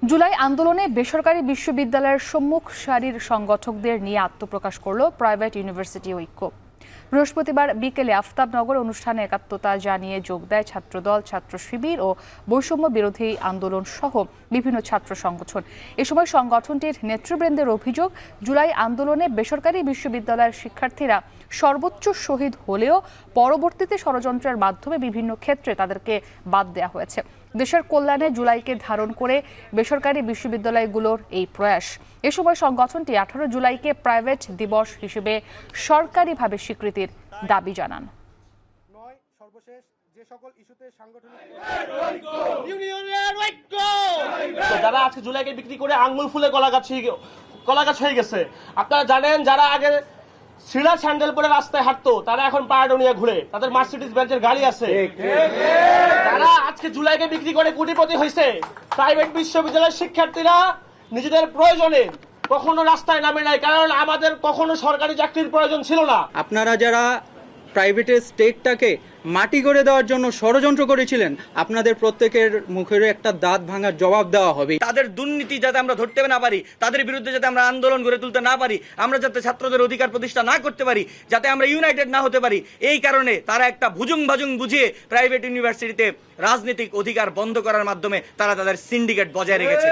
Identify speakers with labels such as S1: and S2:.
S1: জুলাই আন্দোলনে বেসরকারি বিশ্ববিদ্যালয়ের সম্মুখ সারির সংগঠকদের নিয়ে আত্মপ্রকাশ করল প্রাইভেট ইউনিভার্সিটি ঐক্য। বৃহস্পতিবার বিকেলে আফতাবনগর অনুষ্ঠানে একাত্মতা জানিয়ে যোগ দেয় ছাত্রদল, ছাত্র শিবির ও বৈষম্য বিরোধী আন্দোলন সহ বিভিন্ন ছাত্র সংগঠন। এ সময় সংগঠনটির নেতৃবৃন্দের অভিযোগ, জুলাই আন্দোলনে বেসরকারি বিশ্ববিদ্যালয়ের শিক্ষার্থীরা সর্বোচ্চ শহীদ হলেও পরবর্তীতে ষড়যন্ত্রের মাধ্যমে বিভিন্ন ক্ষেত্রে তাদেরকে বাদ দেওয়া হয়েছে। দেশের কল্যাণে জুলাইকে ধারণ করে বেসরকারি বিশ্ববিদ্যালয়গুলোর এই প্রয়াস। এ সময় সংগঠনটি 18 জুলাইকে প্রাইভেট দিবস হিসেবে সরকারিভাবে স্বীকৃতির দাবি জানান।
S2: যারা আজকে জুলাইকে বিক্রি করে আঙ্গুল ফুলে কলাগাছ হয়ে গেছে, আপনারা জানেন যারা আগে সিলা স্যান্ডেল পরে রাস্তায় হাঁটতো তারা এখন পাহাড় নিয়ে ঘুরে, তাদের মার্সিডিজ বেঞ্চের গাড়ি আছে। যারা আজকে জুলাইকে বিক্রি করে কোটিপতি হয়েছে, প্রাইভেট বিশ্ববিদ্যালয়ের শিক্ষার্থীরা নিজেদের প্রয়োজনে কখনো রাস্তায় নামে নাই, কারণ আমাদের কখনো সরকারি চাকরির প্রয়োজন ছিল না।
S3: আপনারা যারা প্রাইভেটের স্টেটটাকে মাটি করে দেওয়ার জন্য ষড়যন্ত্র করেছিলেন, আপনাদের প্রত্যেকের মুখের একটা দাঁত ভাঙার জবাব দেওয়া হবে।
S4: তাদের দুর্নীতি যাতে আমরা ধরতে না পারি, তাদের বিরুদ্ধে যাতে আমরা আন্দোলন গড়ে তুলতে না পারি, আমরা যাতে ছাত্রদের অধিকার প্রতিষ্ঠা না করতে পারি, যাতে আমরা ইউনাইটেড না হতে পারি, এই কারণে তারা একটা ভুজুং ভাজুং বুঝিয়ে প্রাইভেট ইউনিভার্সিটিতে রাজনৈতিক অধিকার বন্ধ করার মাধ্যমে তারা তাদের সিন্ডিকেট বজায় রেখেছে।